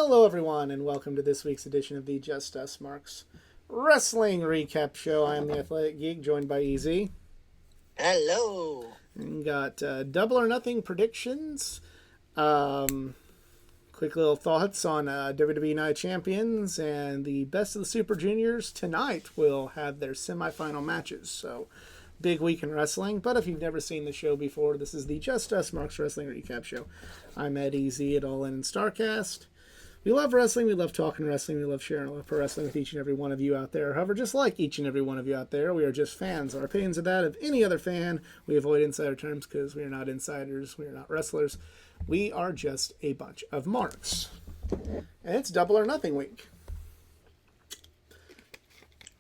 Hello, everyone, and welcome to this week's edition of the Just Us Marks Wrestling Recap Show. I am the Athletic Geek, joined by EZ. Hello. And got double or nothing predictions. Quick little thoughts on WWE Night of Champions, and the Best of the Super Juniors tonight will have their semifinal matches. So, big week in wrestling. But if you've never seen the show before, this is the Just Us Marks Wrestling Recap Show. I'm Ed EZ at All In and Starcast. We love wrestling, we love talking wrestling, we love sharing our love for wrestling with each and every one of you out there. However, just like each and every one of you out there, we are just fans. Our opinions are that of any other fan. We avoid insider terms because we are not insiders, we are not wrestlers. We are just a bunch of marks. And it's double or nothing week.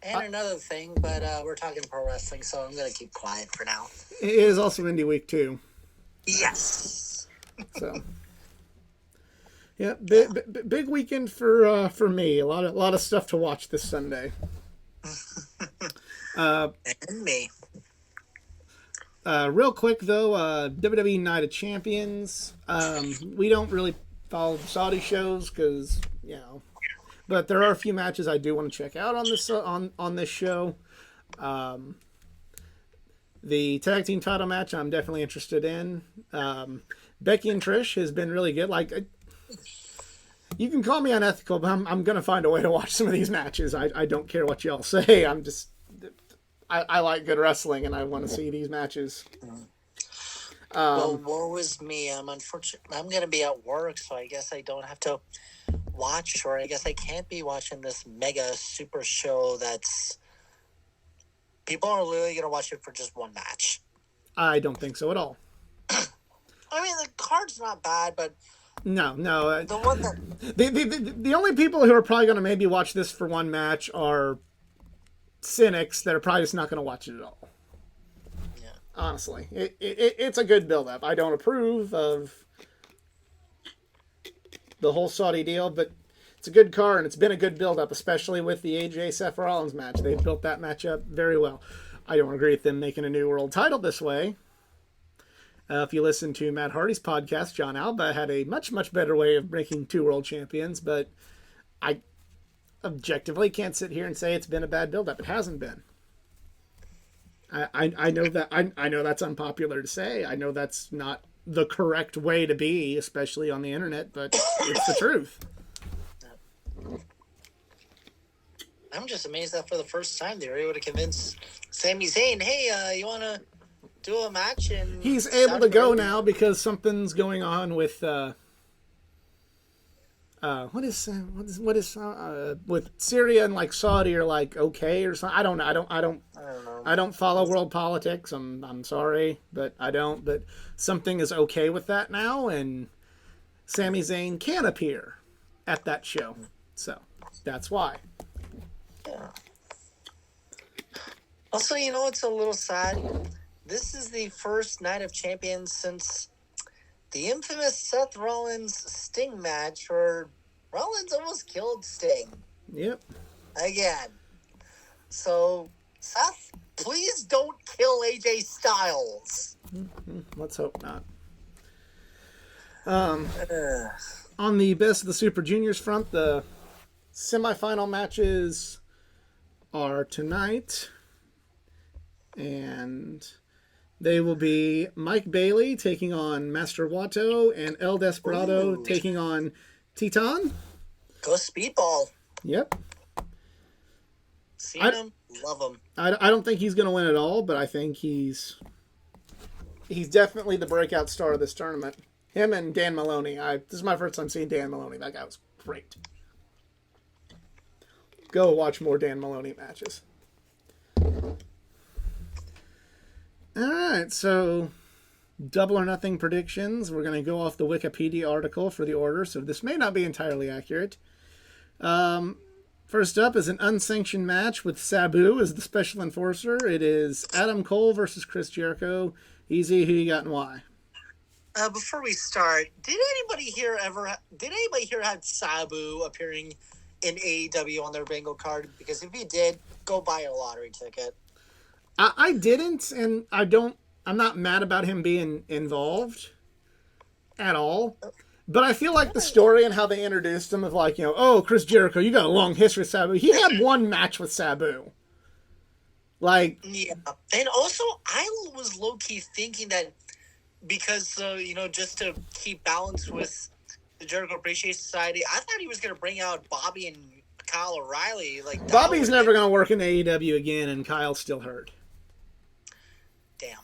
And another thing, but we're talking pro wrestling, so I'm going to keep quiet for now. It is also indie week too. Yes. So, yeah, big weekend for me. A lot of stuff to watch this Sunday. And me. Real quick though, WWE Night of Champions. We don't really follow the Saudi shows because but there are a few matches I do want to check out on this show. The tag team title match I'm definitely interested in. Becky and Trish has been really good. You can call me unethical, but I'm going to find a way to watch some of these matches. I don't care what y'all say. I like good wrestling, and I want to see these matches. Well, woe is me. I'm going to be at work, so I guess I don't have to watch, or I guess I can't be watching this mega super show that's... People are literally going to watch it for just one match. I don't think so at all. I mean, the card's not bad, but... No. The one that... The only people who are probably going to maybe watch this for one match are cynics that are probably just not going to watch it at all. Yeah. Honestly, it's a good build-up. I don't approve of the whole Saudi deal, but it's a good card, and it's been a good build-up, especially with the AJ Seth Rollins match. They've built that match up very well. I don't agree with them making a new world title this way. If you listen to Matt Hardy's podcast, John Alba had a much, much better way of making two world champions, but I objectively can't sit here and say it's been a bad build-up. It hasn't been. I know that I know that's unpopular to say. I know that's not the correct way to be, especially on the internet, but it's the truth. I'm just amazed that for the first time they were able to convince Sami Zayn, hey, you want to do a match? And he's able to go now because something's going on with with Syria and Saudi are okay or something. I don't know. I don't know. I don't follow world politics. I'm sorry, but I don't. But something is okay with that now, and Sami Zayn can appear at that show, so that's why. Yeah. Also, it's a little sad. This is the first Night of Champions since the infamous Seth Rollins Sting match where Rollins almost killed Sting. Yep. Again. So, Seth, please don't kill AJ Styles. Let's hope not. On the Best of the Super Juniors front, the semifinal matches are tonight, and they will be Mike Bailey taking on Master Wato and El Desperado taking on Titan. Go Speedball. Yep. Seen him, love him. I don't think he's going to win at all, but I think he's definitely the breakout star of this tournament. Him and Dan Maloney. This is my first time seeing Dan Maloney. That guy was great. Go watch more Dan Maloney matches. Alright, so double or nothing predictions. We're going to go off the Wikipedia article for the order, so this may not be entirely accurate. First up is an unsanctioned match with Sabu as the special enforcer. It is Adam Cole versus Chris Jericho. Easy, who you got and why? Before we start, did anybody here had Sabu appearing in AEW on their bingo card? Because if you did, go buy a lottery ticket. I didn't, and I'm not mad about him being involved at all. But I feel like the story and how they introduced him of like, oh, Chris Jericho, you got a long history with Sabu. He had one match with Sabu. Like, yeah. And also, I was low key thinking that because, just to keep balance with the Jericho Appreciation Society, I thought he was going to bring out Bobby and Kyle O'Reilly. Like, Bobby's never going to work in AEW again, and Kyle's still hurt. Damn.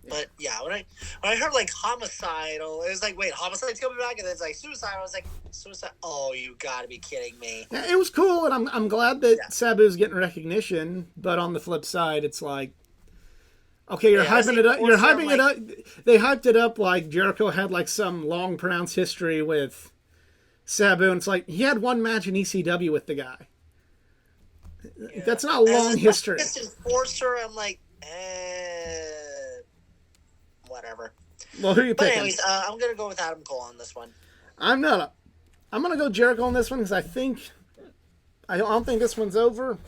But yeah, when I heard like Homicide, it was like, wait, Homicide's coming back, and then it's like Suicide. I was like, Suicide? Oh, you gotta be kidding me! Yeah, it was cool, and I'm glad that Sabu's getting recognition. But on the flip side, it's like, okay, you're hyping it up. You're hyping it up. They hyped it up like Jericho had like some long pronounced history with Sabu, and it's like he had one match in ECW with the guy. Yeah. That's not a long history. Enforcer, I'm like, whatever. Well, who are you picking? But anyways, I'm gonna go with Adam Cole on this one. I'm gonna go Jericho on this one because I don't think this one's over,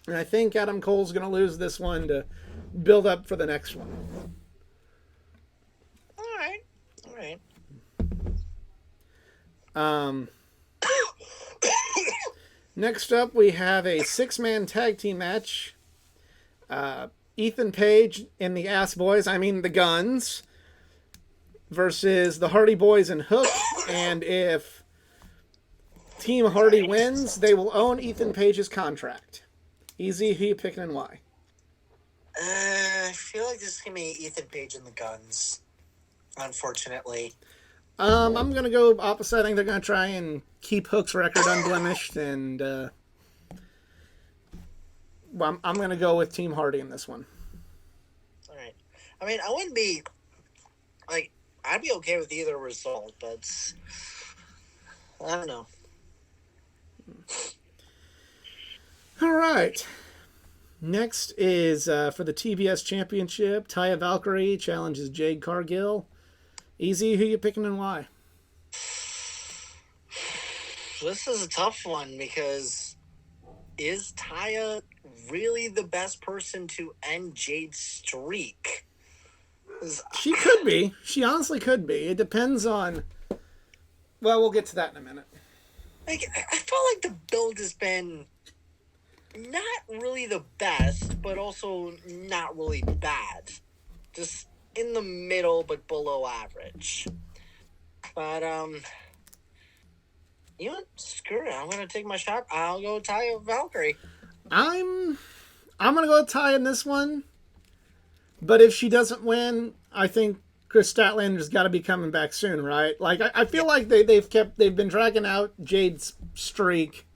and I think Adam Cole's gonna lose this one to build up for the next one. All right. Next up, we have a 6-man tag team match. Ethan Page and the Ass Boys, the Guns, versus the Hardy Boys and Hook. And if Team Hardy wins, they will own Ethan Page's contract. Easy, who you picking and why? I feel like this is going to be Ethan Page and the Guns, unfortunately. I'm going to go opposite. I think they're going to try and keep Hook's record unblemished, and I'm going to go with Team Hardy in this one. All right. I wouldn't be, I'd be okay with either result, but I don't know. All right. Next is for the TBS Championship, Taya Valkyrie challenges Jade Cargill. Easy, who you picking and why? This is a tough one because is Taya really the best person to end Jade's streak? She could be. She honestly could be. It depends on... Well, we'll get to that in a minute. I feel like the build has been not really the best, but also not really bad. Just in the middle, but below average. But, you know what? Screw it. I'm going to take my shot. I'll go Taya Valkyrie. I'm going to go with Taya in this one. But if she doesn't win, I think Chris Statlander's got to be coming back soon, right? Like, I feel like they've been dragging out Jade's streak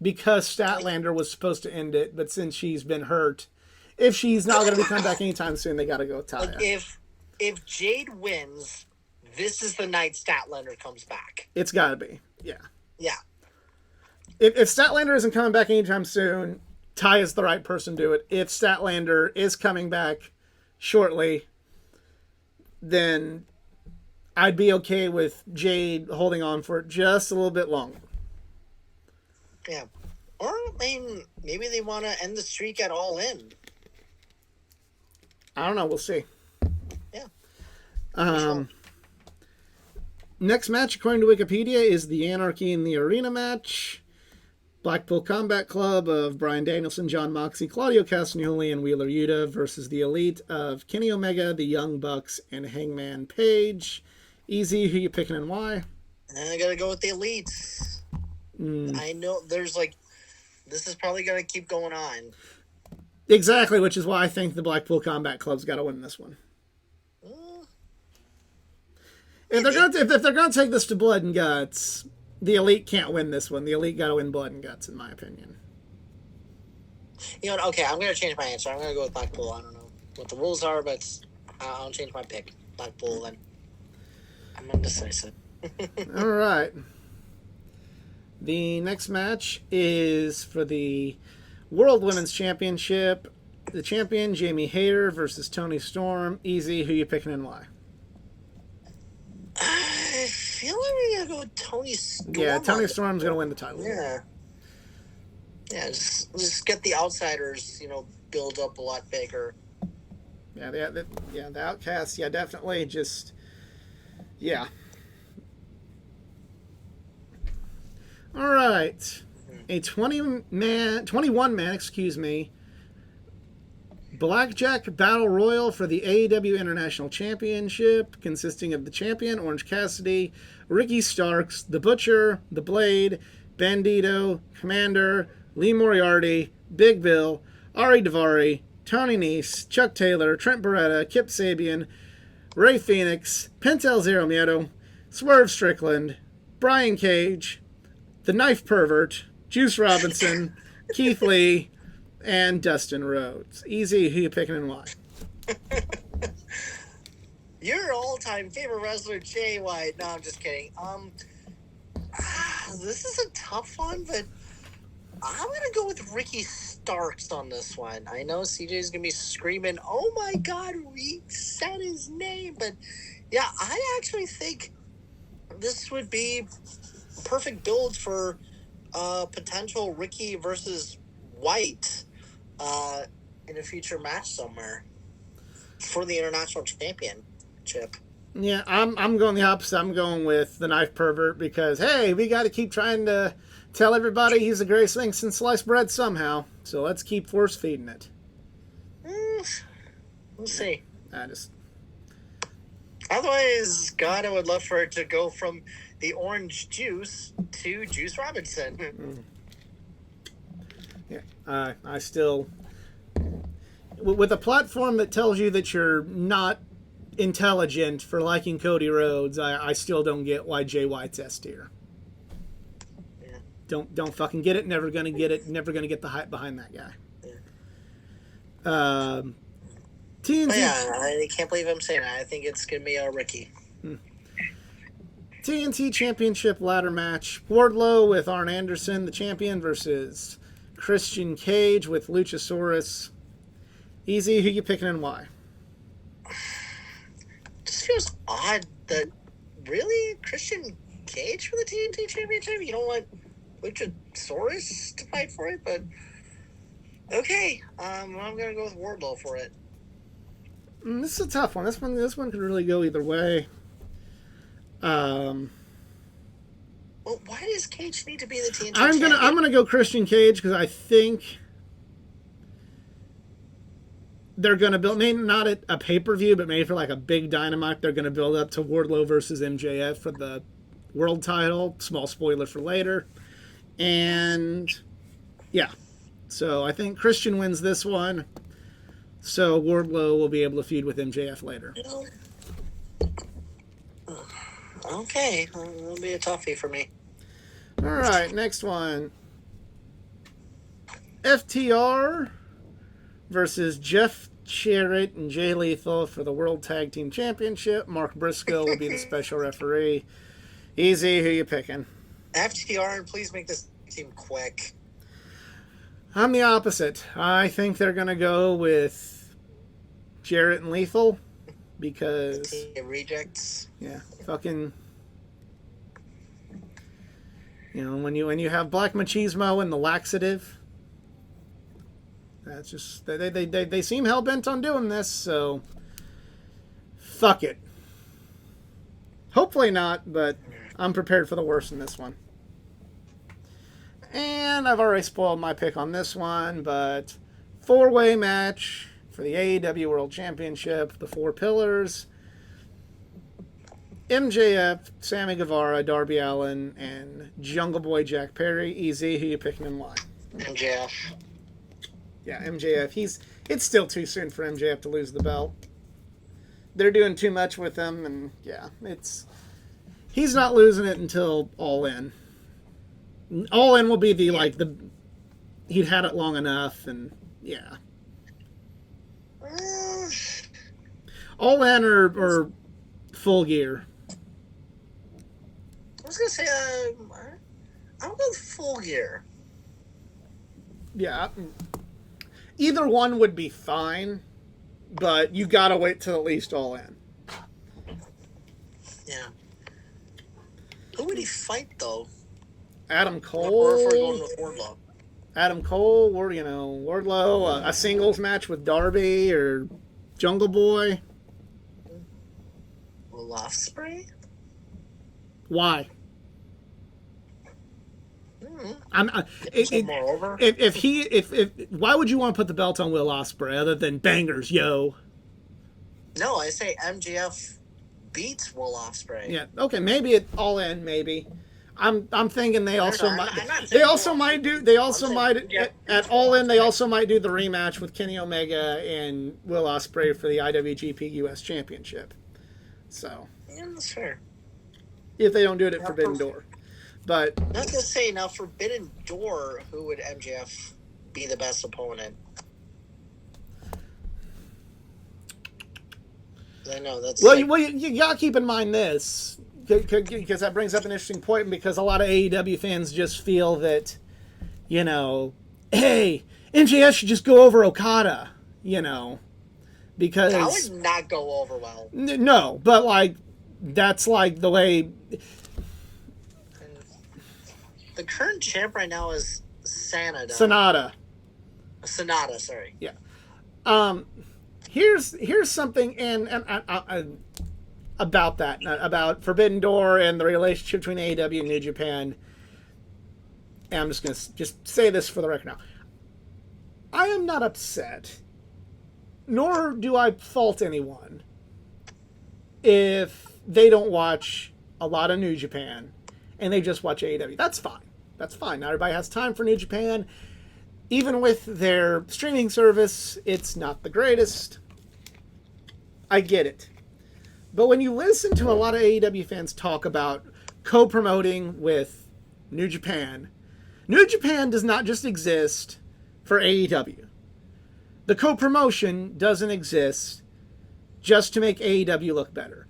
because Statlander was supposed to end it, but since she's been hurt, if she's not going to be coming back anytime soon, they got to go with Taya. Like if Jade wins, this is the night Statlander comes back. It's got to be, yeah. Yeah. If Statlander isn't coming back anytime soon, Taya's the right person to do it. If Statlander is coming back shortly, then I'd be okay with Jade holding on for just a little bit longer. Yeah. Or, maybe they want to end the streak at All In. I don't know. We'll see. Yeah. Next match, according to Wikipedia, is the Anarchy in the Arena match. Blackpool Combat Club of Bryan Danielson, Jon Moxley, Claudio Castagnoli, and Wheeler Yuta versus the Elite of Kenny Omega, the Young Bucks, and Hangman Page. Easy, who you picking and why? I gotta go with the Elite. I know there's this is probably gonna keep going on. Exactly, which is why I think the Blackpool Combat Club's got to win this one. If they're gonna take this to blood and guts, the Elite can't win this one. The Elite got to win blood and guts, in my opinion. You know what? Okay, I'm gonna change my answer. I'm gonna go with Blackpool. I don't know what the rules are, but I'll change my pick. Blackpool. Then I'm indecisive. All right. The next match is for the World Women's Championship. The champion, Jamie Hayter, versus Toni Storm. Easy, who you picking and why? I feel like we're going to go with Toni Storm. Yeah, Toni Storm's going to win the title. Yeah. Yeah, just get the outsiders, build up a lot bigger. Yeah, the Outcasts, definitely just, yeah. All right. A 21 man, Blackjack Battle Royal for the AEW International Championship, consisting of the champion, Orange Cassidy, Ricky Starks, The Butcher, The Blade, Bandito, Commander, Lee Moriarty, Big Bill, Ari Daivari, Tony Nese, Chuck Taylor, Trent Beretta, Kip Sabian, Ray Phoenix, Pentel Zero Miedo, Swerve Strickland, Brian Cage, The Knife Pervert, Juice Robinson, Keith Lee, and Dustin Rhodes. Easy, who you picking and why? Your all-time favorite wrestler, Jay White. No, I'm just kidding. This is a tough one, but I'm gonna go with Ricky Starks on this one. I know CJ's gonna be screaming, "Oh my God, we said his name!" But yeah, I actually think this would be perfect build for potential Ricky versus White in a future match somewhere for the International Championship. Yeah, I'm going the opposite. I'm going with the Knife Pervert because, hey, we got to keep trying to tell everybody he's the greatest thing since sliced bread somehow. So let's keep force feeding it. We'll see. Otherwise, God, I would love for it to go from the orange juice to Juice Robinson. Yeah, I still, with a platform that tells you that you're not intelligent for liking Cody Rhodes, I still don't get why Jay White's S tier. Yeah. Don't fucking get it. Never gonna get it. Never gonna get the hype behind that guy. Yeah. TNT. Yeah, I can't believe I'm saying that. I think it's gonna be Ricky. TNT Championship ladder match: Wardlow with Arn Anderson, the champion, versus Christian Cage with Luchasaurus. Easy, who you picking and why? Just feels odd that really Christian Cage for the TNT Championship. You don't want Luchasaurus to fight for it, but okay. I'm gonna go with Wardlow for it. This is a tough one. This one could really go either way. Well, why does Cage need to be the TNT I'm gonna go Christian Cage because I think they're gonna build maybe not a pay-per-view, but maybe for like a big Dynamite, they're gonna build up to Wardlow versus MJF for the world title. Small spoiler for later, and yeah, so I think Christian wins this one. So Wardlow will be able to feud with MJF later. Okay, it'll be a toughie for me. All right, next one. FTR versus Jeff Jarrett and Jay Lethal for the World Tag Team Championship. Mark Briscoe will be the special referee. Easy, who you picking? FTR, and please make this team quick. I'm the opposite. I think they're going to go with Jarrett and Lethal because... Rejects. Yeah, fucking... You know, when you have Black Machismo and the laxative, that's just... They seem hell-bent on doing this, so... Fuck it. Hopefully not, but I'm prepared for the worst in this one. And I've already spoiled my pick on this one, but 4-way match for the AEW World Championship, the 4 pillars: MJF, Sammy Guevara, Darby Allin, and Jungle Boy Jack Perry. Easy, who you picking and why? MJF. Yeah, MJF. It's still too soon for MJF to lose the belt. They're doing too much with him, and yeah, he's not losing it until All In. All In will be he'd had it long enough, and yeah. All In or Full Gear. I was gonna say, I'm going with Full Gear. Yeah, either one would be fine, but you gotta wait till at least All In. Yeah. Who would he fight though? Adam Cole. Or if we're going with Wardlow. Adam Cole, or Wardlow, a singles match with Darby or Jungle Boy. Will Ospreay? Why? I'm Moreover, if why would you want to put the belt on Will Ospreay other than bangers, yo? no, I say MJF beats Will Ospreay. Yeah, okay, maybe it all in, maybe. I'm thinking they also might. I'm not They saying also Will might Ospreay do. beats They him. also I'm might saying MJF at beats all Will in. They Ospreay. also might do the rematch with Kenny Omega and Will Ospreay for the IWGP US Championship. So Yeah, that's fair. if they don't do it at Now, Forbidden Door, but not to say now Forbidden Door, who would MJF be the best opponent? I know that's you gotta keep in mind this because that brings up an interesting point because a lot of AEW fans just feel that hey, MJF should just go over Okada, because that would not go over well. No, but like that's like the way. And the current champ right now is Sanada. Sonata, sorry. Yeah. Here's something and about that about Forbidden Door and the relationship between AEW and New Japan. And I'm just gonna just say this for the record now. I am not upset, nor do I fault anyone if they don't watch a lot of New Japan and they just watch AEW. That's fine. That's fine. Not everybody has time for New Japan. Even with their streaming service, it's not the greatest. I get it. But when you listen to a lot of AEW fans talk about co-promoting with New Japan does not just exist for AEW. The co-promotion doesn't exist just to make AEW look better.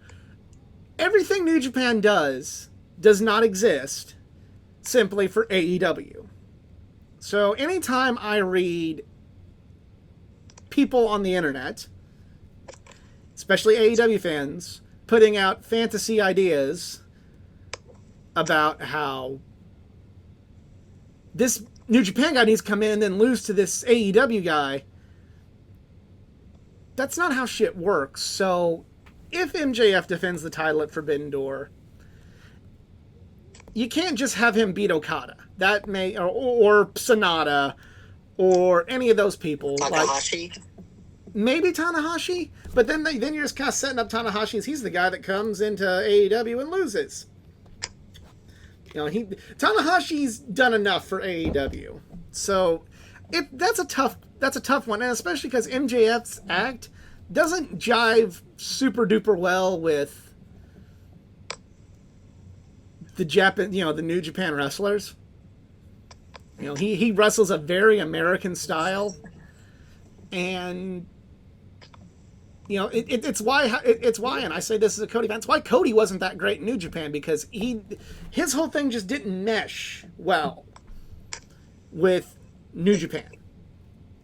Everything New Japan does not exist simply for AEW. So anytime I read people on the internet, especially AEW fans, putting out fantasy ideas about how this New Japan guy needs to come in and then lose to this AEW guy, that's not how shit works. So if MJF defends the title at Forbidden Door, you can't just have him beat Okada. That may or Sonata or any of those people. Takahashi. Like, maybe Tanahashi, but then you're just kind of setting up Tanahashi as he's the guy that comes into AEW and loses. Tanahashi's done enough for AEW, so that's a tough one, and especially because MJF's act doesn't jive super duper well with the the New Japan wrestlers. He wrestles a very American style, and it's why, and I say this as a Cody fan, it's why Cody wasn't that great in New Japan, because his whole thing just didn't mesh well with New Japan.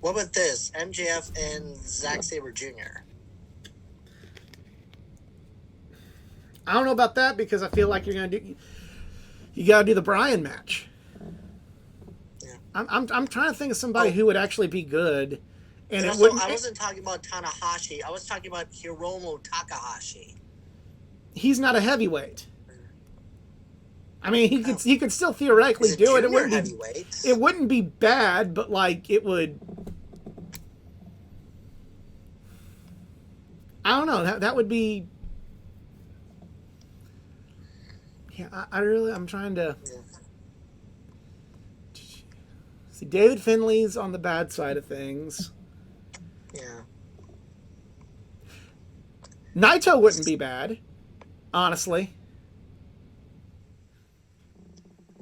What about this? MJF and Zack Sabre Jr. I don't know about that, because I feel like you gotta do the Bryan match. Yeah. I'm trying to think of somebody who would actually be good. And I wasn't talking about Tanahashi. I was talking about Hiromu Takahashi. He's not a heavyweight. I mean, he could still theoretically do it. It wouldn't be bad, but like it would. I don't know. That would be. Yeah, I'm trying to. Yeah. See, David Finley's on the bad side of things. Yeah. Naito wouldn't be bad, honestly.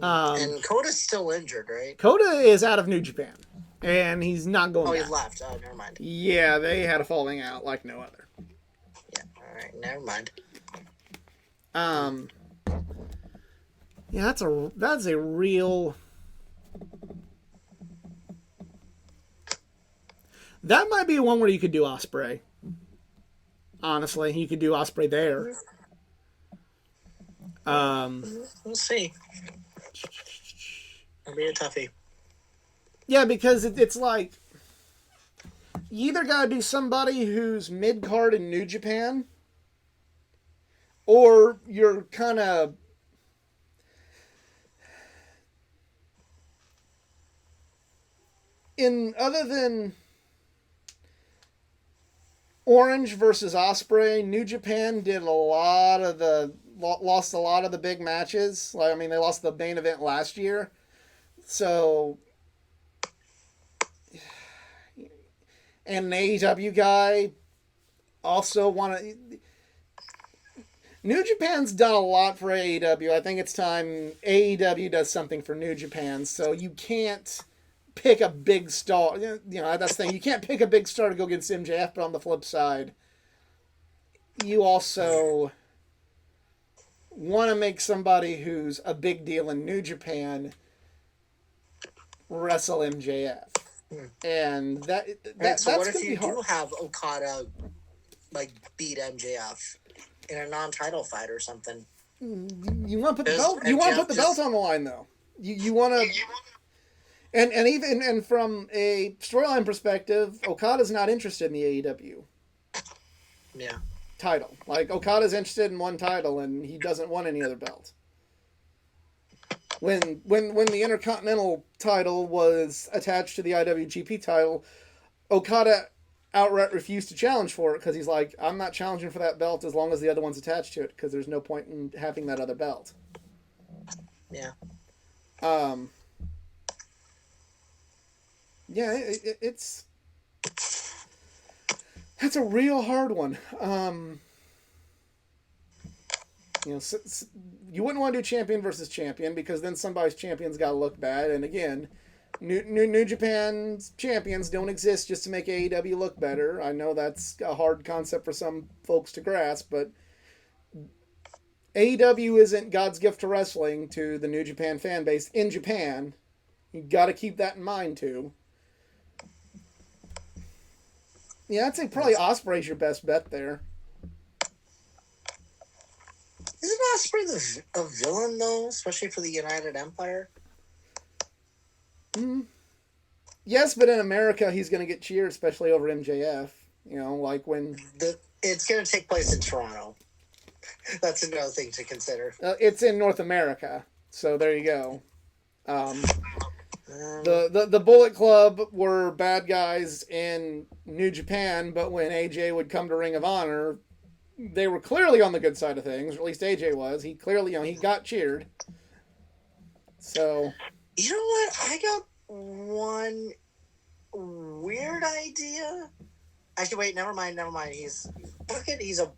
And Kota's still injured, right? Kota is out of New Japan, and he's not going back. He left. Oh, never mind. Yeah, they had a falling out like no other. Yeah, all right, never mind. Yeah, that's a real. That might be one where you could do Ospreay. Honestly, you could do Ospreay there. We'll see. It'll be a toughie. Yeah, because it's like you either gotta do somebody who's mid card in New Japan, or you're kind of in other than Orange versus Osprey, New Japan did lost a lot of the big matches. Like, I mean, they lost the main event last year, so. And an AEW guy also want to. New Japan's done a lot for AEW. I think it's time AEW does something for New Japan. So you can't pick a big star. You know, that's the thing. You can't pick a big star to go against MJF, but on the flip side, you also want to make somebody who's a big deal in New Japan wrestle MJF. And so that's what if gonna you be hard. do have Okada like beat MJF in a non-title fight or something? You want to put the belt. You want to put the belt on the line, though. You want to. And from a storyline perspective, Okada's not interested in the AEW. Yeah. Title. Like, Okada's interested in one title, and he doesn't want any other belt. When the Intercontinental title was attached to the IWGP title, Okada outright refused to challenge for it because he's like, I'm not challenging for that belt as long as the other one's attached to it because there's no point in having that other belt. Yeah. Yeah, that's a real hard one. You know, you wouldn't want to do champion versus champion because then somebody's champion's got to look bad. And again, New Japan's champions don't exist just to make AEW look better. I know that's a hard concept for some folks to grasp, but AEW isn't God's gift to wrestling to the New Japan fan base in Japan. You got to keep that in mind too. Yeah, I'd say probably Osprey's your best bet there. Isn't Osprey a villain, though, especially for the United Empire? Yes, but in America, he's going to get cheered, especially over MJF. You know, like when... It's going to take place in Toronto. That's another thing to consider. It's in North America, so there you go. The Bullet Club were bad guys in New Japan, but when AJ would come to Ring of Honor... They were clearly on the good side of things, or at least AJ was. He clearly, he got cheered. So. You know what? I got one weird idea. Actually, wait, never mind. He's a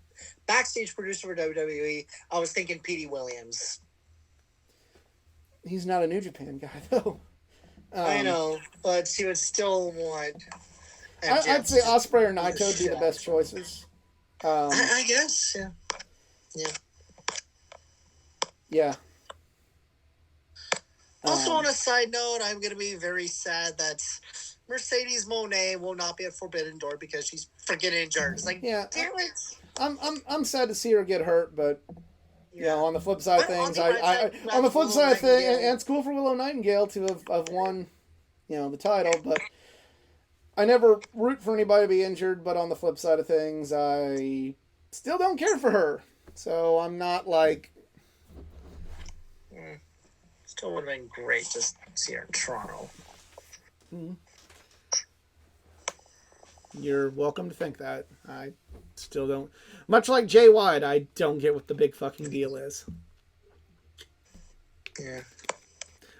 backstage producer for WWE. I was thinking Petey Williams. He's not a New Japan guy, though. I know, but he would still want. I'd say Osprey or Naito would be the best choices. I guess, yeah. Yeah. Also, on a side note, I'm going to be very sad that Mercedes Moné will not be at Forbidden Door because she's freaking injured. It's like, damn it. I'm sad to see her get hurt, but you know, on the flip side of things, on the flip Willow side of things, Nightingale. and it's cool for Willow Nightingale to have won, the title, but. I never root for anybody to be injured, but on the flip side of things, I still don't care for her. So I'm not like... Still would have been great to see her in Toronto. You're welcome to think that. I still don't... Much like Jay White, I don't get what the big fucking deal is. Yeah.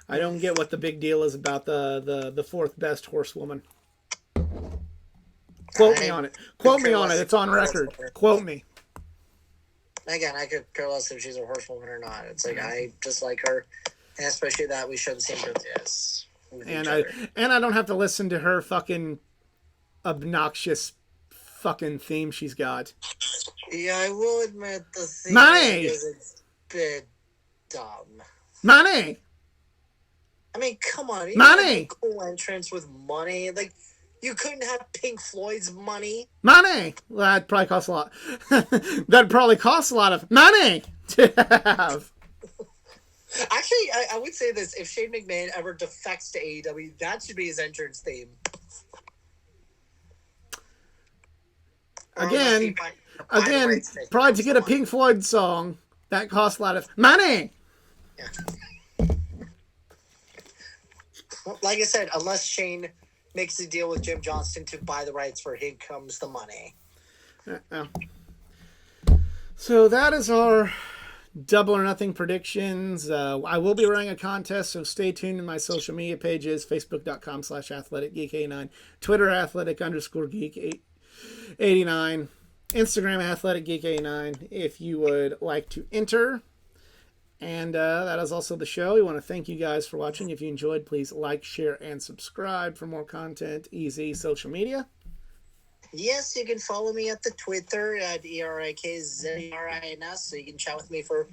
I don't get what the big deal is about the fourth best horsewoman. Quote me on it. Quote me on it. It's on record. Quote me. Again, I could care less if she's a horsewoman or not. It's like, I just like her. And especially that we shouldn't seem to yes. And I don't have to listen to her fucking obnoxious fucking theme she's got. Yeah, I will admit the theme is a bit dumb. Money! I mean, come on. Money! Cool entrance with money. Like, you couldn't have Pink Floyd's money. Money! Well, that'd probably cost a lot. That'd probably cost a lot of money to have. Actually, I would say this. If Shane McMahon ever defects to AEW, that should be his entrance theme. Again, probably to get a Pink Floyd song, that costs a lot of money. Yeah. Well, like I said, unless Shane makes a deal with Jim Johnston to buy the rights for Here Comes the Money. So that is our Double or Nothing predictions. I will be running a contest, so stay tuned to my social media pages, facebook.com/athleticgeek89, Twitter athletic_geek89, Instagram athleticgeek89, if you would like to enter. And that is also the show. We want to thank you guys for watching. If you enjoyed, please like, share, and subscribe for more content. Easy social media. Yes, you can follow me at the Twitter at ERIKZRINS, so you can chat with me for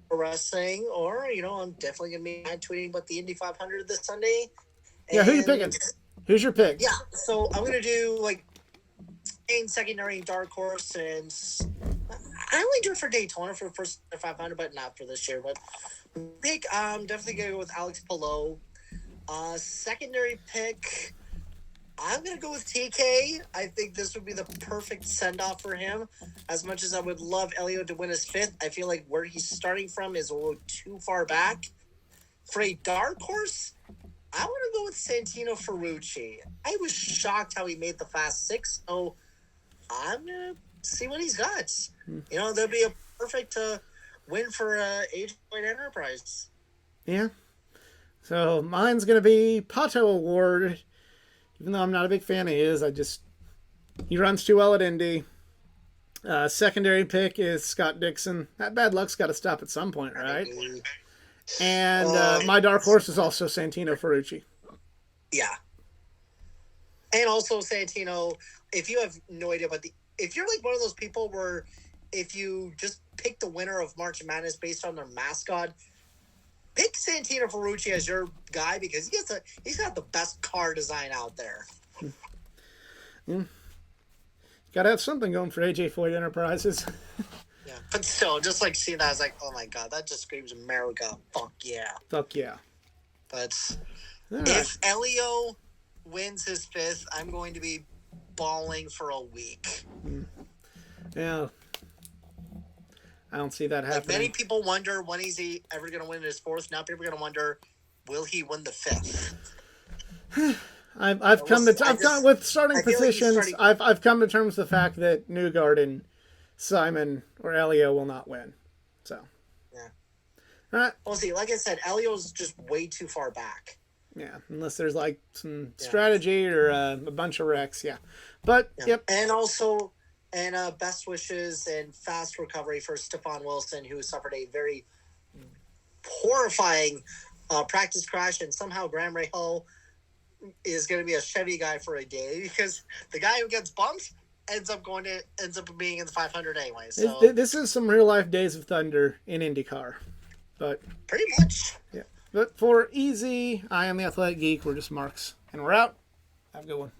wrestling. Or, I'm definitely going to be tweeting about the Indy 500 this Sunday. Yeah, who are you picking? Who's your pick? Yeah, so I'm going to do, main, secondary, dark horse, and I only do it for Daytona for the first 500, but not for this year. But pick, I'm definitely going to go with Alex Palou. Secondary pick, I'm going to go with TK. I think this would be the perfect send-off for him. As much as I would love Elio to win his 5th, I feel like where he's starting from is a little too far back. For a dark horse, I want to go with Santino Ferrucci. I was shocked how he made the Fast 6, so I'm going to see what he's got. There'll be a perfect win for Age Void Enterprise. Yeah. So mine's going to be Pato Award. Even though I'm not a big fan of his, he runs too well at Indy. Secondary pick is Scott Dixon. That bad luck's got to stop at some point, right? And my dark horse is also Santino Ferrucci. Yeah. And also Santino, if you have no idea if you're like one of those people where if you just pick the winner of March Madness based on their mascot, pick Santino Ferrucci as your guy because he's got the best car design out there. Got to have something going for AJ Foyt Enterprises. Yeah, but still, just seeing that, I was like, oh my god, that just screams America. Fuck yeah. Fuck yeah. But right. If Elio wins his 5th, I'm going to be bawling for a week. Yeah. I don't see that happening. Many people wonder when is he ever going to win his 4th. Now people are going to wonder, will he win the 5th? I've come with starting positions. I've come to terms with the fact that Newgard and Simon or Elio will not win. So yeah. All right. Well, see, like I said, Elio's just way too far back. Yeah, unless there's some strategy or a bunch of wrecks. Yeah, but yep. And also. And best wishes and fast recovery for Stephon Wilson, who suffered a very horrifying practice crash, and somehow Graham Rahal is going to be a Chevy guy for a day because the guy who gets bumped ends up being in the 500 anyway. So this is some real life Days of Thunder in IndyCar, but pretty much. Yeah. But for Easy, I am the Athletic Geek. We're just marks, and we're out. Have a good one.